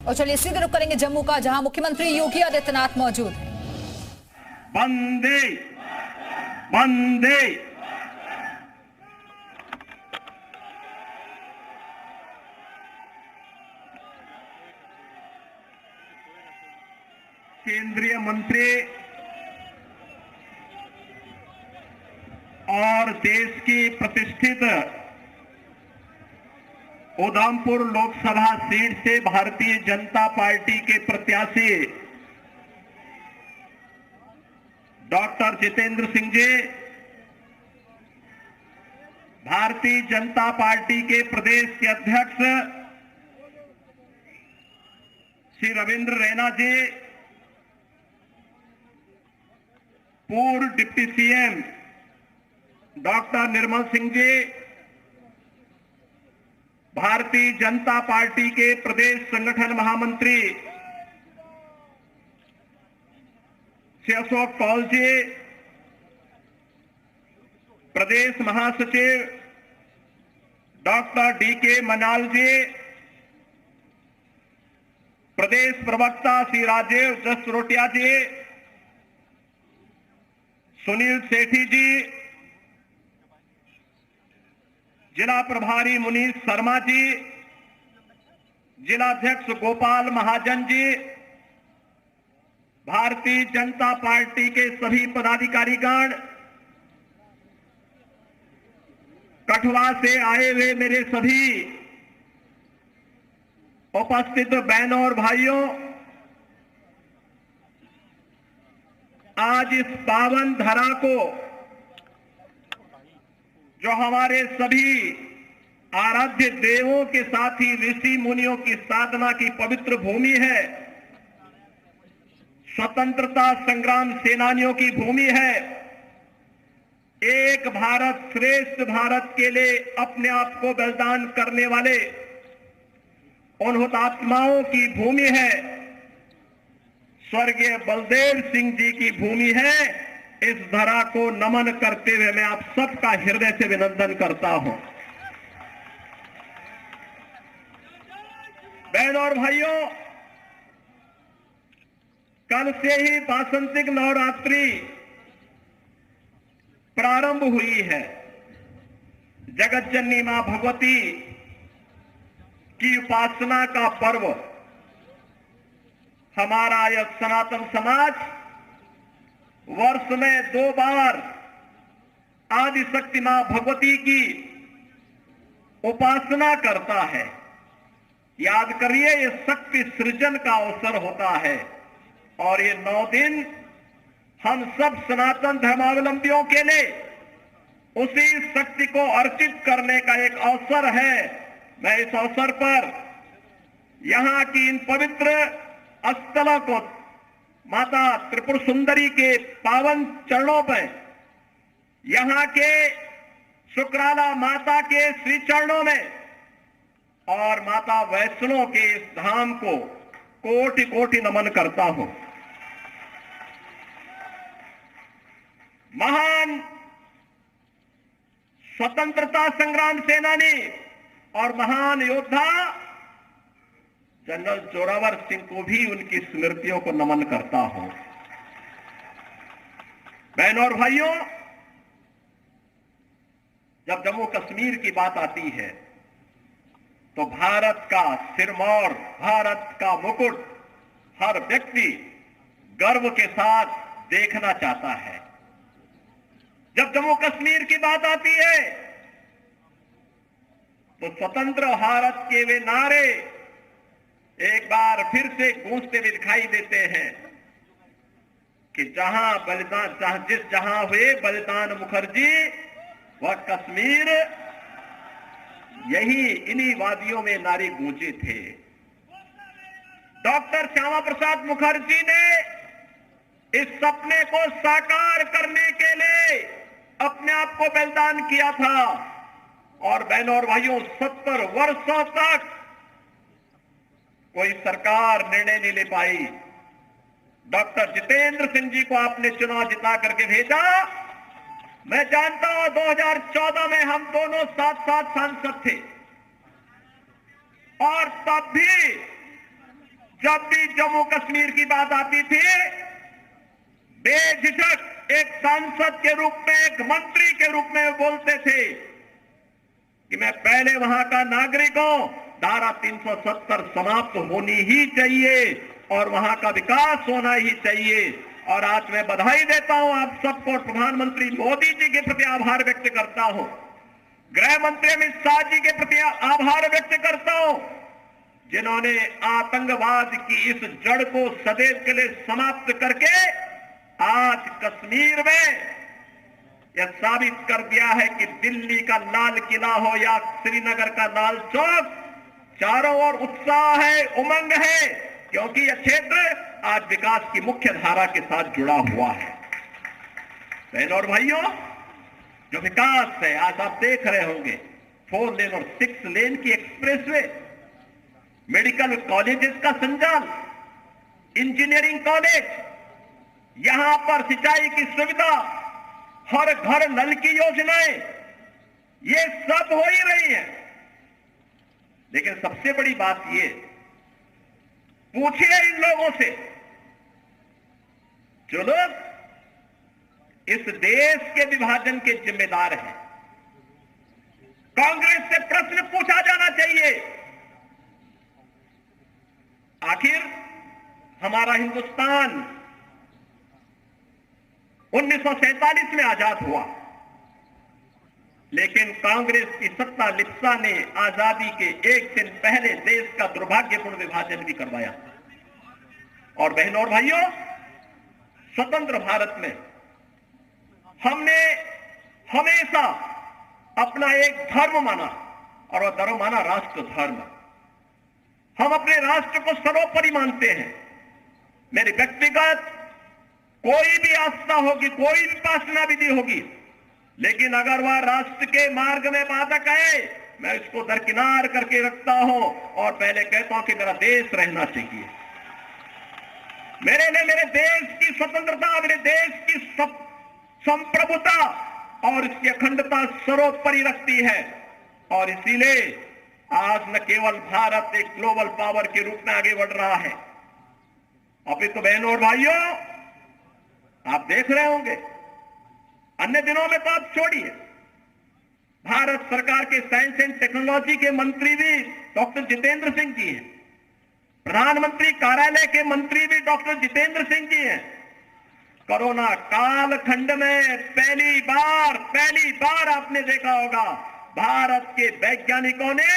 और चलिए सीधे रुख करेंगे जम्मू का, जहां मुख्यमंत्री योगी आदित्यनाथ मौजूद हैं। वंदे वंदे केंद्रीय मंत्री और देश की प्रतिष्ठित उधमपुर लोकसभा सीट से भारतीय जनता पार्टी के प्रत्याशी डॉक्टर जितेंद्र सिंह जी, भारतीय जनता पार्टी के प्रदेश के अध्यक्ष श्री रविंद्र रैना जी, पूर्व deputy CM doctor Nirmal Singh ji, Bharatiya Janata party के प्रदेश संगठन महामंत्री श्री अशोक कौल जी, प्रदेश महासचिव डॉक्टर डीके मनाल जी, प्रदेश प्रवक्ता श्री राजीव जसरोटिया जी, सुनील सेठी जी, जिला प्रभारी मुनीष शर्मा जी, जिलाध्यक्ष गोपाल महाजन जी, भारतीय जनता पार्टी के सभी पदाधिकारीगण, कठुआ से आए हुए मेरे सभी उपस्थित बहनों और भाइयों, आज इस पावन धरा को, जो हमारे सभी आराध्य देवों के साथ ही ऋषि मुनियों की साधना की पवित्र भूमि है, स्वतंत्रता संग्राम सेनानियों की भूमि है, एक भारत श्रेष्ठ भारत के लिए अपने आप को बलिदान करने वाले उन हुतात्माओं की भूमि है, स्वर्गीय बलदेव सिंह जी की भूमि है। इस धरा को नमन करते हुए मैं आप सबका हृदय से अभिनंदन करता हूं। बहनों और भाइयों, कल से ही वासंतिक नवरात्रि प्रारंभ हुई है। जगत जननी मां भगवती की उपासना का पर्व हमारा यह सनातन समाज वर्ष में 2 बार आदिशक्ति मां भगवती की उपासना करता है। याद करिए, ये शक्ति सृजन का अवसर होता है और ये 9 दिन हम सब सनातन धर्मावलंबियों के लिए उसी शक्ति को अर्चित करने का एक अवसर है। मैं इस अवसर पर यहां की इन पवित्र स्थलों को, माता त्रिपुर सुंदरी के पावन चरणों पर, यहां के शुक्राला माता के श्री चरणों में और माता वैष्णो के इस धाम को कोटि कोटि नमन करता हूं। महान स्वतंत्रता संग्राम सेनानी और महान योद्धा जनरल जोरावर सिंह को भी उनकी स्मृतियों को नमन करता हूं। बहनों और भाइयों, जब जम्मू कश्मीर की बात आती है तो भारत का सिरमौर, भारत का मुकुट हर व्यक्ति गर्व के साथ देखना चाहता है। जब जम्मू कश्मीर की बात आती है तो स्वतंत्र भारत के वे नारे एक बार फिर से गूंजते हुए दिखाई देते हैं कि जहां हुए बलिदान मुखर्जी वह कश्मीर, यही इन्हीं वादियों में नारे गूंजे थे। डॉक्टर श्यामा प्रसाद मुखर्जी ने इस सपने को साकार करने के लिए अपने आप को बलिदान किया था और बहनों और भाइयों, 70 वर्षों तक कोई सरकार निर्णय नहीं ले पाई। डॉक्टर जितेंद्र सिंह जी को आपने चुनाव जिता करके भेजा। मैं जानता हूं 2014 में हम दोनों साथ साथ सांसद थे और तब भी जब भी जम्मू कश्मीर की बात आती थी, बेझिझक एक सांसद के रूप में, एक मंत्री के रूप में बोलते थे कि मैं पहले वहां का नागरिक हूं, धारा 370 समाप्त होनी ही चाहिए और वहां का विकास होना ही चाहिए। और आज मैं बधाई देता हूं आप सबको, प्रधानमंत्री मोदी जी के प्रति आभार व्यक्त करता हूं, गृह मंत्री अमित शाह जी के प्रति आभार व्यक्त करता हूं, जिन्होंने आतंकवाद की इस जड़ को सदैव के लिए समाप्त करके आज कश्मीर में यह साबित कर दिया है कि दिल्ली का लाल किला हो या श्रीनगर का लाल चौक, चारों ओर उत्साह है, उमंग है, क्योंकि यह क्षेत्र आज विकास की मुख्य धारा के साथ जुड़ा हुआ है। बहनों और भाइयों, जो विकास है आज आप देख रहे होंगे, 4 लेन और 6 लेन की एक्सप्रेसवे, मेडिकल कॉलेजेस का संचालन, इंजीनियरिंग कॉलेज, यहां पर सिंचाई की सुविधा, हर घर नल की योजनाएं, ये सब हो ही रही है। लेकिन सबसे बड़ी बात ये, पूछिए इन लोगों से जो लोग इस देश के विभाजन के जिम्मेदार हैं, कांग्रेस से प्रश्न पूछा जाना चाहिए, आखिर हमारा हिंदुस्तान 1947 में आजाद हुआ, लेकिन कांग्रेस की सत्ता लिप्सा ने आजादी के एक दिन पहले देश का दुर्भाग्यपूर्ण विभाजन भी करवाया। और बहनों और भाइयों, स्वतंत्र भारत में हमने हमेशा अपना एक धर्म माना, और वह धर्म माना राष्ट्र धर्म। हम अपने राष्ट्र को सर्वोपरि मानते हैं। मेरी व्यक्तिगत कोई भी आस्था होगी, कोई भी उपासना विधि होगी, लेकिन अगर वह राष्ट्र के मार्ग में बाधक है, मैं इसको दरकिनार करके रखता हूं और पहले कहता हूं कि मेरा देश रहना चाहिए। मेरे लिए मेरे देश की स्वतंत्रता, मेरे देश की संप्रभुता और इसकी अखंडता सर्वोपरि रखती है। और इसीलिए आज न केवल भारत एक ग्लोबल पावर के रूप में आगे बढ़ रहा है, अभी तो बहनों और भाइयों आप देख रहे होंगे, अन्य दिनों में तो आप छोड़िए, भारत सरकार के साइंस एंड टेक्नोलॉजी के मंत्री भी डॉक्टर जितेंद्र सिंह जी हैं, प्रधानमंत्री कार्यालय के मंत्री भी डॉक्टर जितेंद्र सिंह जी हैं। कोरोना कालखंड में पहली बार आपने देखा होगा, भारत के वैज्ञानिकों ने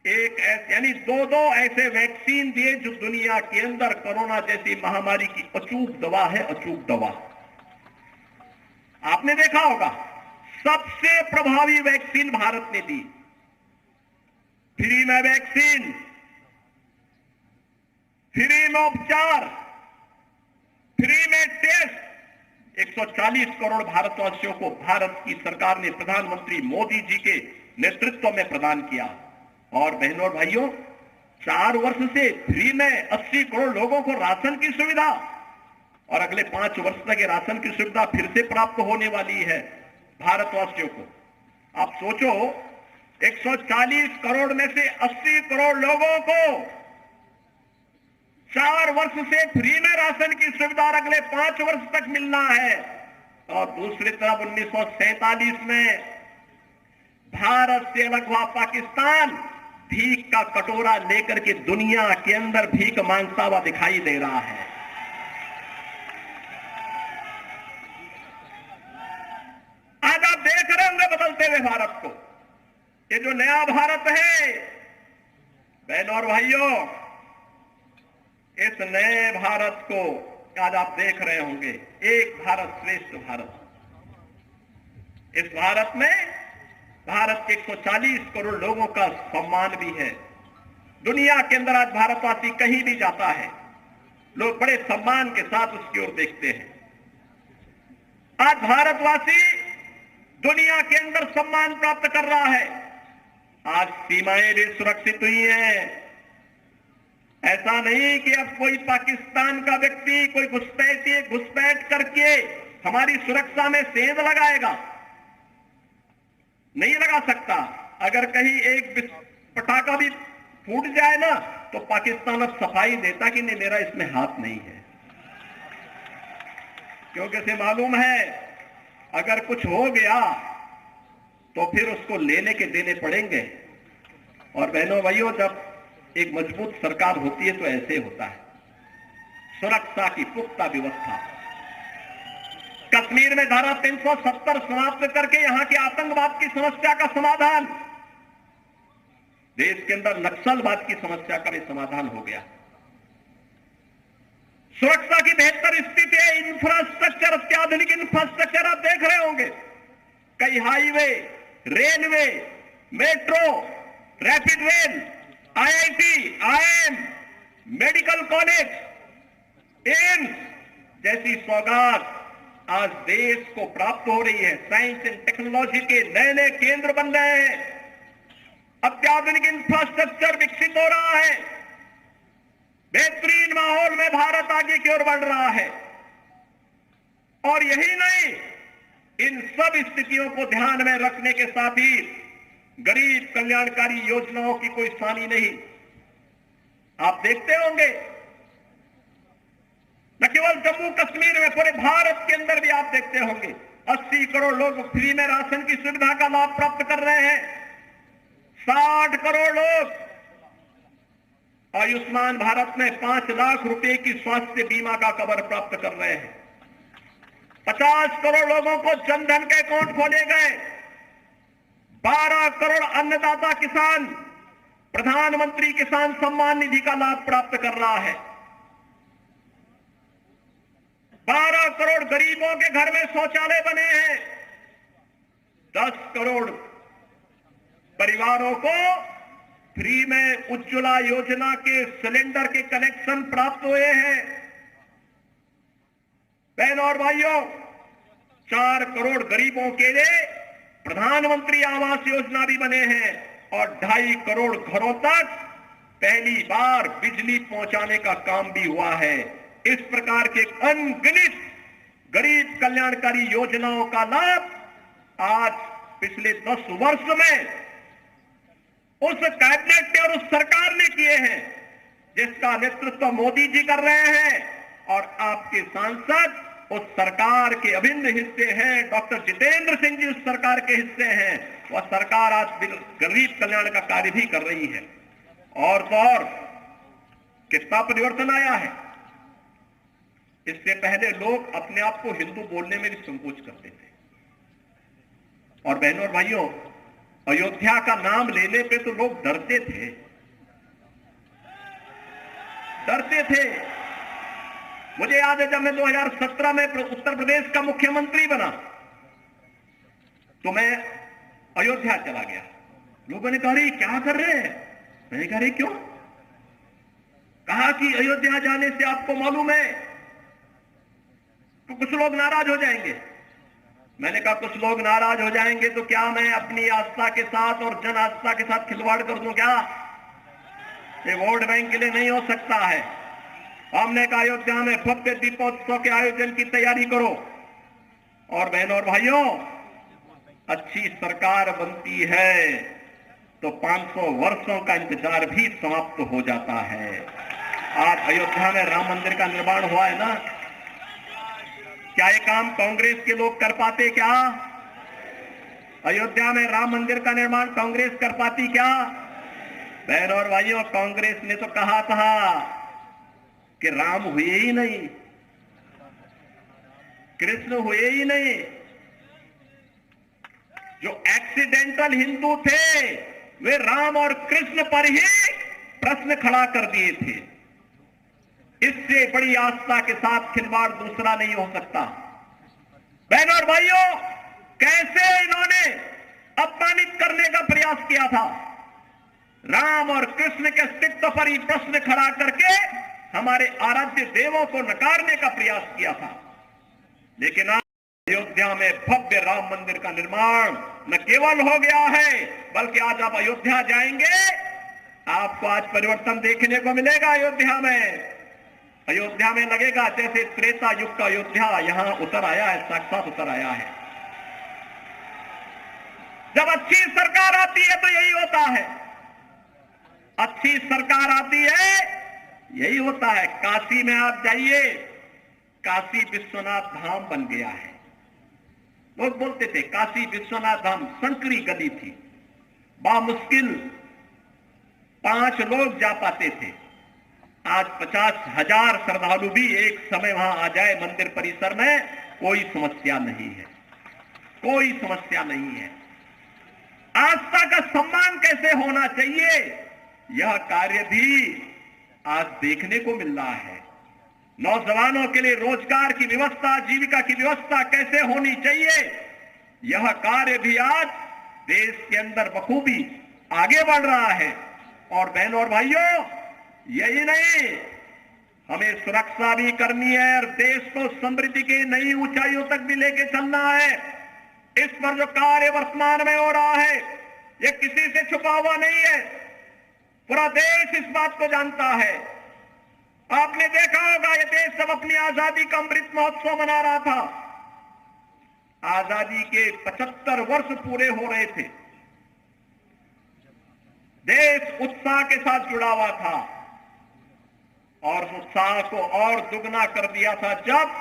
यानी दो ऐसे वैक्सीन दिए जो दुनिया के अंदर कोरोना जैसी महामारी की अचूक दवा है, अचूक दवा। आपने देखा होगा, सबसे प्रभावी वैक्सीन भारत ने दी, फ्री में वैक्सीन, फ्री में उपचार, फ्री में टेस्ट, 140 करोड़ भारतवासियों को भारत की सरकार ने प्रधानमंत्री मोदी जी के नेतृत्व में प्रदान किया। और बहनों और भाइयों, 4 वर्ष से फ्री में 80 करोड़ लोगों को राशन की सुविधा, और अगले 5 वर्ष तक ये राशन की सुविधा फिर से प्राप्त होने वाली है भारतवासियों को। आप सोचो, 140 करोड़ में से 80 करोड़ लोगों को 4 वर्ष से फ्री में राशन की सुविधा अगले 5 वर्ष तक मिलना है। और दूसरी तरफ 1947 में भारत से अलग हुआ पाकिस्तान भीख का कटोरा लेकर के दुनिया के अंदर भीख मांगता हुआ दिखाई दे रहा है। आज आप देख रहे होंगे बदलते हुए भारत को, ये जो नया भारत है, बहनों और भाइयों, इस नए भारत को आज आप देख रहे होंगे, एक भारत श्रेष्ठ भारत। इस भारत में भारत के 140 करोड़ लोगों का सम्मान भी है। दुनिया के अंदर आज भारतवासी कहीं भी जाता है, लोग बड़े सम्मान के साथ उसकी ओर देखते हैं। आज भारतवासी दुनिया के अंदर सम्मान प्राप्त कर रहा है। आज सीमाएं भी सुरक्षित हुई हैं। ऐसा नहीं कि अब कोई पाकिस्तान का व्यक्ति, कोई घुसपैठ करके हमारी सुरक्षा में सेंध लगाएगा, नहीं लगा सकता। अगर कहीं एक पटाखा भी फूट जाए ना, तो पाकिस्तान अब सफाई देता कि नहीं मेरा इसमें हाथ नहीं है, क्योंकि उसे मालूम है अगर कुछ हो गया तो फिर उसको लेने के देने पड़ेंगे। और बहनों भाइयों, जब एक मजबूत सरकार होती है तो ऐसे होता है। सुरक्षा की पुख्ता व्यवस्था, कश्मीर में धारा 370 समाप्त करके यहां के आतंकवाद की समस्या का समाधान, देश के अंदर नक्सलवाद की समस्या का भी समाधान हो गया। सुरक्षा की बेहतर स्थिति है, इंफ्रास्ट्रक्चर, अत्याधुनिक इंफ्रास्ट्रक्चर आप देख रहे होंगे, कई highway, railway, metro, rapid rail, IIT, IIM, medical college, AIIMS जैसी सौगात आज देश को प्राप्त हो रही है। साइंस एंड टेक्नोलॉजी के नए नए केंद्र बन रहे हैं, अत्याधुनिक इंफ्रास्ट्रक्चर विकसित हो रहा है, बेहतरीन माहौल में भारत आगे की ओर बढ़ रहा है। और यही नहीं, इन सब स्थितियों को ध्यान में रखने के साथ ही गरीब कल्याणकारी योजनाओं की कोई सानी नहीं। आप देखते होंगे न केवल जम्मू कश्मीर में, पूरे भारत के अंदर भी आप देखते होंगे 80 करोड़ लोग फ्री में राशन की सुविधा का लाभ प्राप्त कर रहे हैं। 60 करोड़ लोग आयुष्मान भारत में 5 लाख रुपए की स्वास्थ्य बीमा का कवर प्राप्त कर रहे हैं। 50 करोड़ लोगों को जनधन के अकाउंट खोले गए। 12 करोड़ अन्नदाता किसान प्रधानमंत्री किसान सम्मान निधि का लाभ प्राप्त कर रहा है। 12 करोड़ गरीबों के घर में शौचालय बने हैं। 10 करोड़ परिवारों को फ्री में उज्ज्वला योजना के सिलेंडर के कनेक्शन प्राप्त हुए हैं। बहनों और भाइयों, 4 करोड़ गरीबों के लिए प्रधानमंत्री आवास योजना भी बने हैं और 2.5 करोड़ घरों तक पहली बार बिजली पहुंचाने का काम भी हुआ है। इस प्रकार के अनगिनत गरीब कल्याणकारी योजनाओं का लाभ आज पिछले 10 वर्ष में उस कैबिनेट ने और उस सरकार ने किए हैं जिसका नेतृत्व मोदी जी कर रहे हैं। और आपके सांसद उस सरकार के अभिन्न हिस्से हैं। डॉक्टर जितेंद्र सिंह जी उस सरकार के हिस्से हैं। वह सरकार आज गरीब कल्याण का कार्य भी कर रही है। और तो और कितना परिवर्तन आया है। इससे पहले लोग अपने आप को हिंदू बोलने में भी संकोच करते थे। और बहनों और भाइयों, अयोध्या का नाम लेने पे तो लोग डरते थे, डरते थे। मुझे याद है जब मैं 2017 में उत्तर प्रदेश का मुख्यमंत्री बना तो मैं अयोध्या चला गया। लोगों ने कहा रे क्या कर रहे हैं? मैंने कहा रे क्यों? कहा कि अयोध्या जाने से आपको मालूम है तो कुछ लोग नाराज हो जाएंगे। मैंने कहा कुछ लोग नाराज हो जाएंगे तो क्या मैं अपनी आस्था के साथ और जन आस्था के साथ खिलवाड़ कर दूं क्या? ये वोट बैंक के लिए नहीं हो सकता है। हमने कहा अयोध्या में भव्य दीपोत्सव के आयोजन की तैयारी करो। और बहनों और भाइयों, अच्छी सरकार बनती है तो 500 वर्षों का इंतजार भी समाप्त हो जाता है। आज अयोध्या में राम मंदिर का निर्माण हुआ है ना, क्या ये काम कांग्रेस के लोग कर पाते क्या? अयोध्या में राम मंदिर का निर्माण कांग्रेस कर पाती क्या? बहनों और भाइयों, कांग्रेस ने तो कहा था कि राम हुए ही नहीं, कृष्ण हुए ही नहीं। जो एक्सीडेंटल हिंदू थे वे राम और कृष्ण पर ही प्रश्न खड़ा कर दिए थे। इससे बड़ी आस्था के साथ खिलवाड़ दूसरा नहीं हो सकता। बहनों और भाइयों, कैसे इन्होंने अपमानित करने का प्रयास किया था। राम और कृष्ण के अस्तित्व पर ही प्रश्न खड़ा करके हमारे आराध्य देवों को नकारने का प्रयास किया था। लेकिन आज अयोध्या में भव्य राम मंदिर का निर्माण न केवल हो गया है बल्कि आज आप अयोध्या जाएंगे, आपको आज परिवर्तन देखने को मिलेगा। अयोध्या में लगेगा जैसे त्रेता युग का अयोध्या यहां उतर आया है, साक्षात उतर आया है। जब अच्छी सरकार आती है तो यही होता है। अच्छी सरकार आती है, यही होता है। काशी में आप जाइए, काशी विश्वनाथ धाम बन गया है। लोग बोलते थे काशी विश्वनाथ धाम संकरी गली थी, बामुश्किल 5 लोग जा पाते थे। आज 50,000 श्रद्धालु भी एक समय वहां आ जाए मंदिर परिसर में, कोई समस्या नहीं है, कोई समस्या नहीं है। आस्था का सम्मान कैसे होना चाहिए, यह कार्य भी आज देखने को मिल रहा है। नौजवानों के लिए रोजगार की व्यवस्था, जीविका की व्यवस्था कैसे होनी चाहिए, यह कार्य भी आज देश के अंदर बखूबी आगे बढ़ रहा है। और बहनों और भाइयों, यही नहीं, हमें सुरक्षा भी करनी है और देश को समृद्धि की नई ऊंचाइयों तक भी लेके चलना है। इस पर जो कार्य वर्तमान में हो रहा है, यह किसी से छुपा हुआ नहीं है, पूरा देश इस बात को जानता है। आपने देखा होगा, यह देश जब अपनी आजादी का अमृत महोत्सव मना रहा था, आजादी के 75 वर्ष पूरे हो रहे थे, देश उत्साह के साथ जुड़ा हुआ था और उस उत्साह को और दुगना कर दिया था जब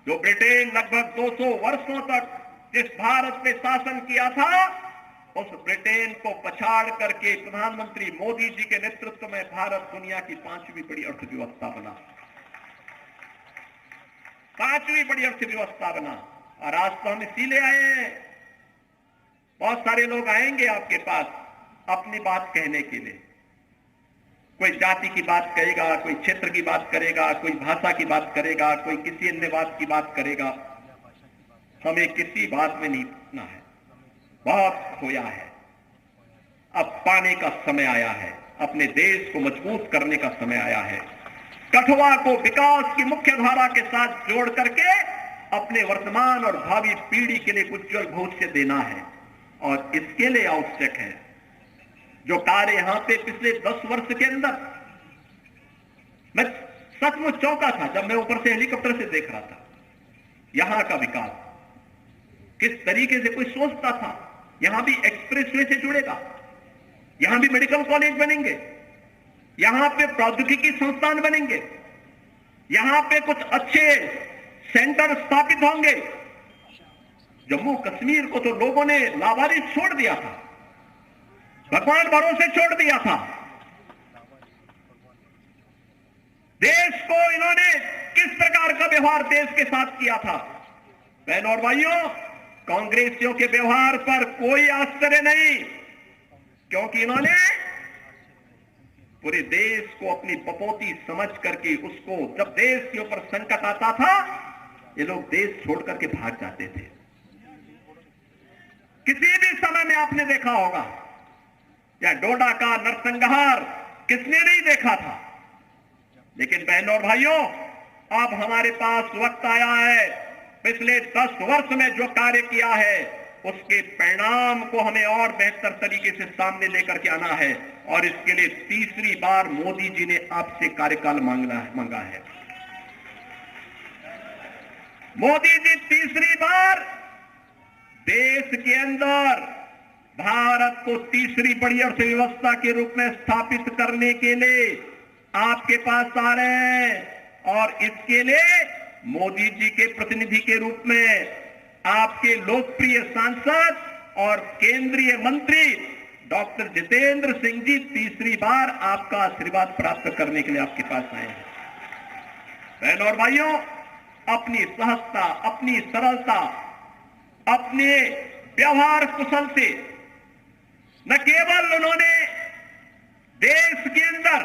जो ब्रिटेन लगभग 200 वर्षों तक जिस भारत पे शासन किया था, उस ब्रिटेन को पछाड़ करके प्रधानमंत्री मोदी जी के नेतृत्व में भारत दुनिया की 5वीं बड़ी अर्थव्यवस्था बना, 5वीं बड़ी अर्थव्यवस्था बना। और आज तो हम इसीलिए आए हैं, बहुत सारे लोग आएंगे आपके पास अपनी बात कहने के लिए। कोई जाति की बात कहेगा, कोई क्षेत्र की बात करेगा, कोई भाषा की बात करेगा, कोई किसी अन्य बात की बात करेगा। हमें किसी बात में नहीं पड़ना है, बहुत खोया है। अब पाने का समय आया है, अपने देश को मजबूत करने का समय आया है। कठुआ को विकास की मुख्य धारा के साथ जोड़ करके अपने वर्तमान और भावी पीढ़ी के लिए उज्जवल भविष्य देना है। और इसके लिए आवश्यक है जो कार्य यहां पे पिछले 10 वर्ष के अंदर, मैं सचमुच चौंका था जब मैं ऊपर से हेलीकॉप्टर से देख रहा था यहां का विकास। किस तरीके से कोई सोचता था यहां भी एक्सप्रेसवे से जुड़ेगा, यहां भी मेडिकल कॉलेज बनेंगे, यहां पे प्रौद्योगिकी संस्थान बनेंगे, यहां पे कुछ अच्छे सेंटर स्थापित होंगे। जम्मू कश्मीर को तो लोगों ने लावारिस छोड़ दिया था, भगवान भरोसे छोड़ दिया था। देश को इन्होंने किस प्रकार का व्यवहार देश के साथ किया था। बहनों और भाइयों, कांग्रेसियों के व्यवहार पर कोई आश्चर्य नहीं, क्योंकि इन्होंने पूरे देश को अपनी बपोती समझ करके उसको, जब देश के ऊपर संकट आता था, ये लोग देश छोड़ करके भाग जाते थे। किसी भी समय में आपने देखा होगा, या डोडा का नरसंहार किसने नहीं देखा था। लेकिन बहनों और भाइयों, अब हमारे पास वक्त आया है, पिछले 10 वर्ष में जो कार्य किया है उसके परिणाम को हमें और बेहतर तरीके से सामने लेकर के आना है। और इसके लिए तीसरी बार मोदी जी ने आपसे कार्यकाल मांगा है। मोदी जी तीसरी बार देश के अंदर भारत को तीसरी बड़ी अर्थव्यवस्था के रूप में स्थापित करने के लिए आपके पास आ रहे हैं। और इसके लिए मोदी जी के प्रतिनिधि के रूप में आपके लोकप्रिय सांसद और केंद्रीय मंत्री डॉक्टर जितेंद्र सिंह जी तीसरी बार आपका आशीर्वाद प्राप्त करने के लिए आपके पास आए हैं। बहनों और भाइयों, अपनी सहजता, अपनी सरलता, अपने व्यवहार कुशल से न केवल उन्होंने देश के अंदर,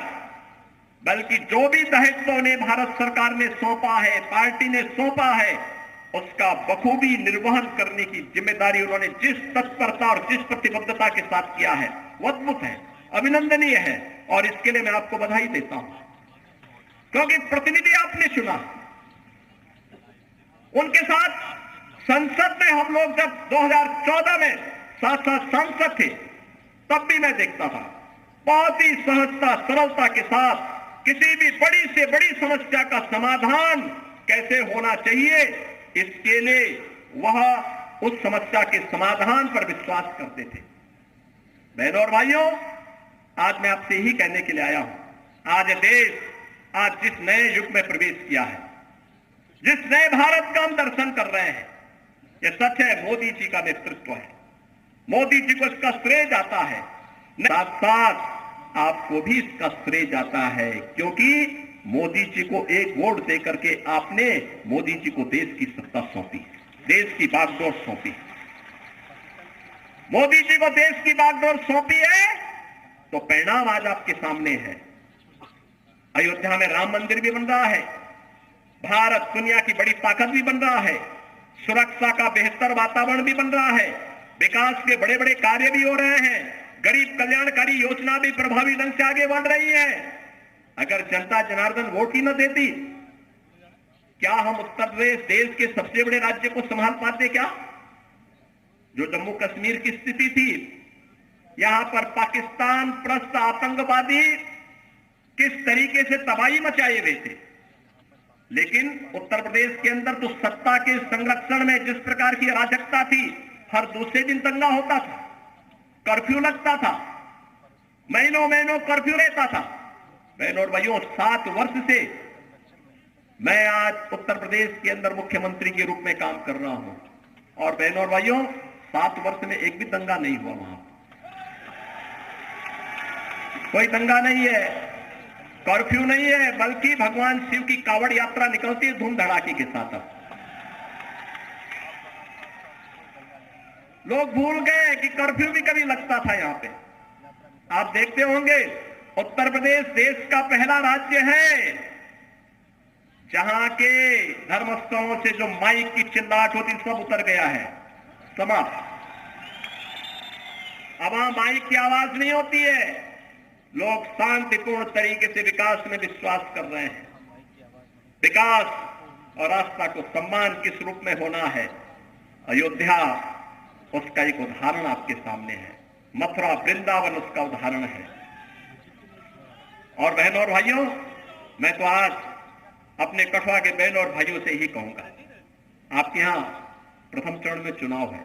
बल्कि जो भी दायित्व उन्हें भारत सरकार ने सौंपा है, पार्टी ने सौंपा है, उसका बखूबी निर्वहन करने की जिम्मेदारी उन्होंने जिस तत्परता और जिस प्रतिबद्धता के साथ किया है वो अद्भुत है, अभिनंदनीय है। और इसके लिए मैं आपको बधाई देता हूं, क्योंकि प्रतिनिधि आपने चुना। उनके साथ संसद में हम लोग जब 2014 में साथ सांसद थे, तब भी मैं देखता था बहुत ही सहजता, सरलता के साथ किसी भी बड़ी से बड़ी समस्या का समाधान कैसे होना चाहिए, इसके लिए वह उस समस्या के समाधान पर विश्वास करते थे। बहनों और भाइयों, आज मैं आपसे ही कहने के लिए आया हूं, आज देश जिस नए युग में प्रवेश किया है, जिस नए भारत का हम दर्शन कर रहे हैं, यह सच है मोदी जी का नेतृत्व है। मोदी जी को इसका श्रेय जाता है, साथ साथ आपको भी इसका श्रेय जाता है, क्योंकि मोदी जी को एक वोट देकर के आपने मोदी जी को देश की सत्ता सौंपी, देश की बागडोर सौंपी। मोदी जी को देश की बागडोर सौंपी है तो परिणाम आज आपके सामने है। अयोध्या में राम मंदिर भी बन रहा है, भारत दुनिया की बड़ी ताकत भी बन रहा है, सुरक्षा का बेहतर वातावरण भी बन रहा है, विकास के बड़े बड़े कार्य भी हो रहे हैं, गरीब कल्याणकारी योजना भी प्रभावी ढंग से आगे बढ़ रही है। अगर जनता जनार्दन वोट ही न देती, क्या हम उत्तर प्रदेश देश के सबसे बड़े राज्य को संभाल पाते? क्या जो जम्मू कश्मीर की स्थिति थी, यहां पर पाकिस्तान प्रस्त आतंकवादी किस तरीके से तबाही मचाए हुए थे, लेकिन उत्तर प्रदेश के अंदर तो सत्ता के संरक्षण में जिस प्रकार की अराजकता थी, हर दूसरे दिन दंगा होता था, कर्फ्यू लगता था, महीनों महीनों कर्फ्यू रहता था। बहनों और भाइयों, 7 वर्ष से मैं आज उत्तर प्रदेश के अंदर मुख्यमंत्री के रूप में काम कर रहा हूं, और बहनों और भाइयों 7 वर्ष में एक भी दंगा नहीं हुआ, वहां कोई दंगा नहीं है, कर्फ्यू नहीं है, बल्कि भगवान शिव की कावड़ यात्रा निकलती है धूम धड़ाके के साथ। लोग भूल गए कि कर्फ्यू भी कभी लगता था यहां पे। आप देखते होंगे उत्तर प्रदेश देश का पहला राज्य है जहां के धर्मस्थलों से जो माइक की चिल्लाहट होती सब उतर गया है, समाप्त। अब वहां माइक की आवाज नहीं होती है, लोग शांतिपूर्ण तरीके से विकास में विश्वास कर रहे हैं। विकास और आस्था को सम्मान किस रूप में होना है, अयोध्या उसका एक उदाहरण आपके सामने है, मथुरा वृंदावन उसका उदाहरण है। और बहनों और भाइयों, मैं तो आज अपने कठुआ के बहनों और भाइयों से ही कहूंगा, आपके यहां प्रथम चरण में चुनाव है,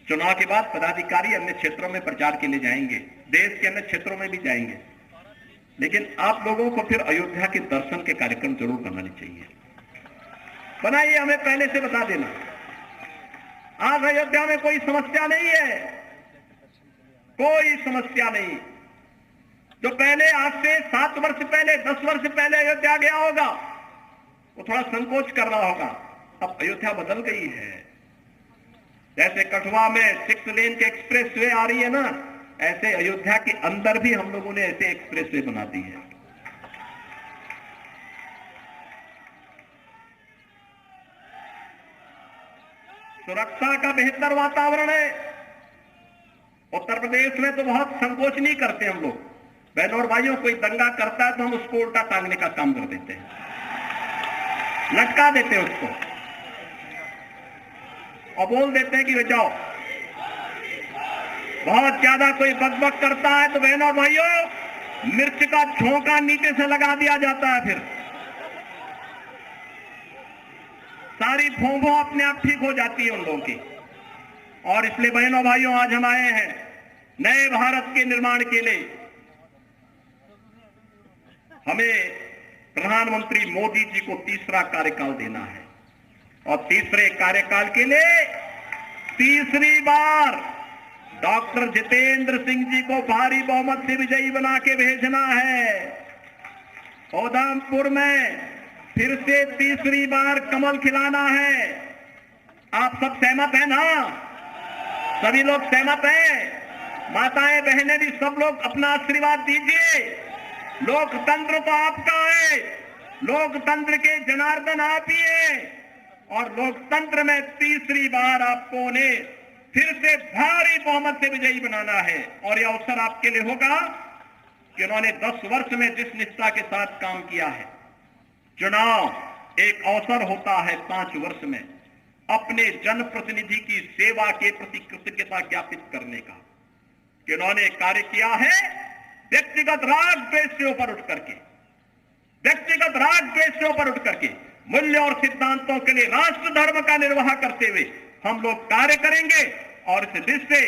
चुनाव के बाद पदाधिकारी अन्य क्षेत्रों में प्रचार के लिए जाएंगे, देश के अन्य क्षेत्रों में भी जाएंगे, लेकिन आप लोगों को फिर अयोध्या के दर्शन के कार्यक्रम जरूर बनाने चाहिए। बनाइए, हमें पहले से बता देना। आज अयोध्या में कोई समस्या नहीं है, कोई समस्या नहीं। जो पहले आज से 7 वर्ष पहले, 10 वर्ष पहले अयोध्या गया होगा, वो थोड़ा संकोच कर रहा होगा। अब अयोध्या बदल गई है। जैसे कठुआ में 6 लेन के एक्सप्रेस वे आ रही है ना, ऐसे अयोध्या के अंदर भी हम लोगों ने ऐसे एक्सप्रेस वे बना दी है। सुरक्षा का बेहतर वातावरण है। उत्तर प्रदेश में तो बहुत संकोच नहीं करते हम लोग। बहनों और भाइयों, कोई दंगा करता है तो हम उसको उल्टा टांगने का काम कर देते हैं, लटका देते हैं उसको और बोल देते हैं कि वे जाओ। बहुत ज्यादा कोई बकबक करता है तो बहनों और भाइयों मिर्च का झोंका नीचे से लगा दिया जाता है, फिर सारी फोंफों अपने आप ठीक हो जाती है उन लोगों की। और इसलिए बहनों भाइयों, आज हम आए हैं नए भारत के निर्माण के लिए। हमें प्रधानमंत्री मोदी जी को तीसरा कार्यकाल देना है, और तीसरे कार्यकाल के लिए तीसरी बार डॉक्टर जितेंद्र सिंह जी को भारी बहुमत से विजयी बना के भेजना है। उधमपुर में फिर से तीसरी बार कमल खिलाना है। आप सब सहमत हैं ना? सभी लोग सहमत हैं? माताएं बहनें भी सब लोग अपना आशीर्वाद दीजिए। लोकतंत्र तो आपका है, लोकतंत्र के जनार्दन आप ही हैं, और लोकतंत्र में तीसरी बार आपको ने फिर से भारी बहुमत से विजयी बनाना है। और यह अवसर आपके लिए होगा कि उन्होंने 10 वर्ष में जिस निष्ठा के साथ काम किया है। चुनाव एक अवसर होता है 5 वर्ष में अपने जनप्रतिनिधि की सेवा के प्रति कृतज्ञता ज्ञापित करने का, कि उन्होंने कार्य किया है व्यक्तिगत राग द्वेष से ऊपर उठ करके, व्यक्तिगत राग द्वेष से ऊपर उठ करके मूल्य और सिद्धांतों के लिए राष्ट्र धर्म का निर्वाह करते हुए हम लोग कार्य करेंगे। और इस देश से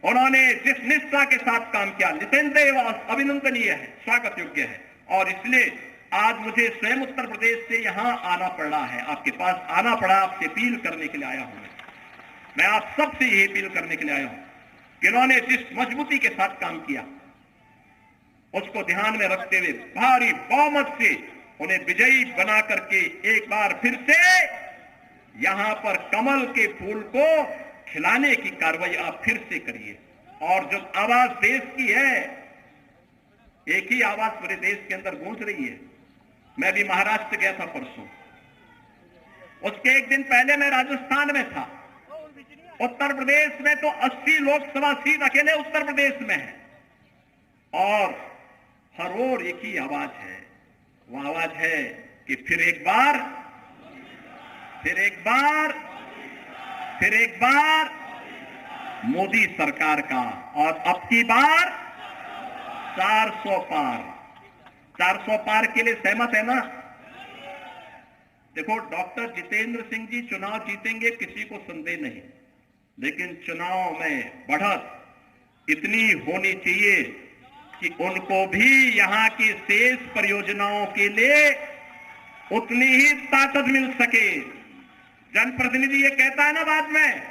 उन्होंने जिस निष्ठा के साथ काम किया, निसंदेह व अभिनंदनीय है, स्वागत योग्य है। और इसलिए आज मुझे स्वयं उत्तर प्रदेश से यहां आना पड़ रहा है, आपके पास आना पड़ा, आपसे अपील करने के लिए आया हूं। मैं आप सबसे यही अपील करने के लिए आया हूं कि इन्होंने जिस मजबूती के साथ काम किया उसको ध्यान में रखते हुए भारी बहुमत से उन्हें विजयी बना करके एक बार फिर से यहां पर कमल के फूल को खिलाने की कार्रवाई आप फिर से करिए। और जो आवाज देश की है, एक ही आवाज पूरे देश के अंदर गूंज रही है। मैं भी महाराष्ट्र गया था परसों, उसके एक दिन पहले मैं राजस्थान में था। उत्तर प्रदेश में तो 80 लोकसभा सीट अकेले उत्तर प्रदेश में है और हर ओर एक ही आवाज है, वो आवाज है कि फिर एक बार मोदी सरकार का, और अब की बार 400 पार के लिए सहमत है ना? देखो, डॉक्टर जितेंद्र सिंह जी चुनाव जीतेंगे, किसी को संदेह नहीं, लेकिन चुनाव में बढ़त इतनी होनी चाहिए कि उनको भी यहां की शेष परियोजनाओं के लिए उतनी ही ताकत मिल सके। जनप्रतिनिधि ये कहता है ना, बाद में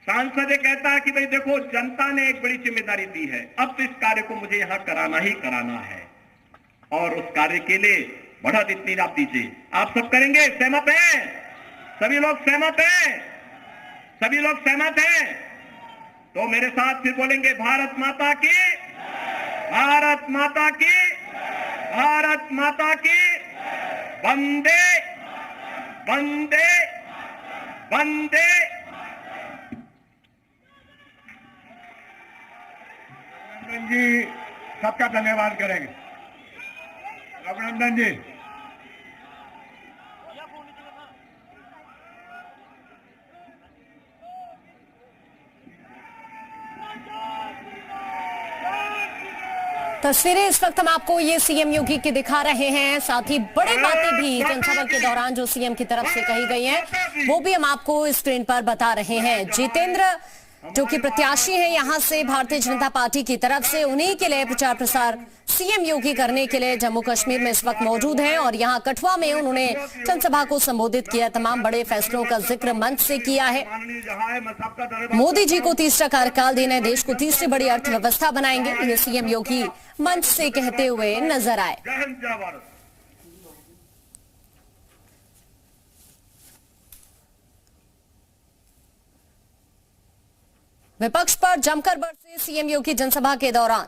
सांसद ये कहता है कि भाई देखो, जनता ने एक बड़ी जिम्मेदारी दी है, अब तो इस कार्य को मुझे यहां कराना ही कराना है, और उस कार्य के लिए बढ़त इतनी आप दीजिए। आप सब करेंगे? सहमत हैं? सभी लोग सहमत हैं? सभी लोग सहमत हैं? तो मेरे साथ फिर बोलेंगे, भारत माता की, भारत माता की, भारत माता की, वंदे वंदे वंदे। रघुनंदन जी सबका धन्यवाद करेंगे। रघुनंदन जी, तस्वीरें इस वक्त हम आपको ये सीएम योगी की दिखा रहे हैं, साथ ही बड़ी बातें भी जनसभा के दौरान जो सीएम की तरफ से कही गई हैं वो भी हम आपको स्क्रीन पर बता रहे हैं। जितेंद्र जो कि प्रत्याशी हैं यहां से भारतीय जनता पार्टी की तरफ से, उन्हीं के लिए प्रचार प्रसार सीएम योगी करने के लिए जम्मू कश्मीर में इस वक्त मौजूद हैं और यहां कठुआ में उन्होंने जनसभा को संबोधित किया। तमाम बड़े फैसलों का जिक्र मंच से किया है। मोदी जी को तीसरा कार्यकाल देना है, देश को तीसरी बड़ी अर्थव्यवस्था बनाएंगे, ये सीएम योगी मंच से कहते हुए नजर आए। विपक्ष पर जमकर बरसे सीएम योगी जनसभा के दौरान।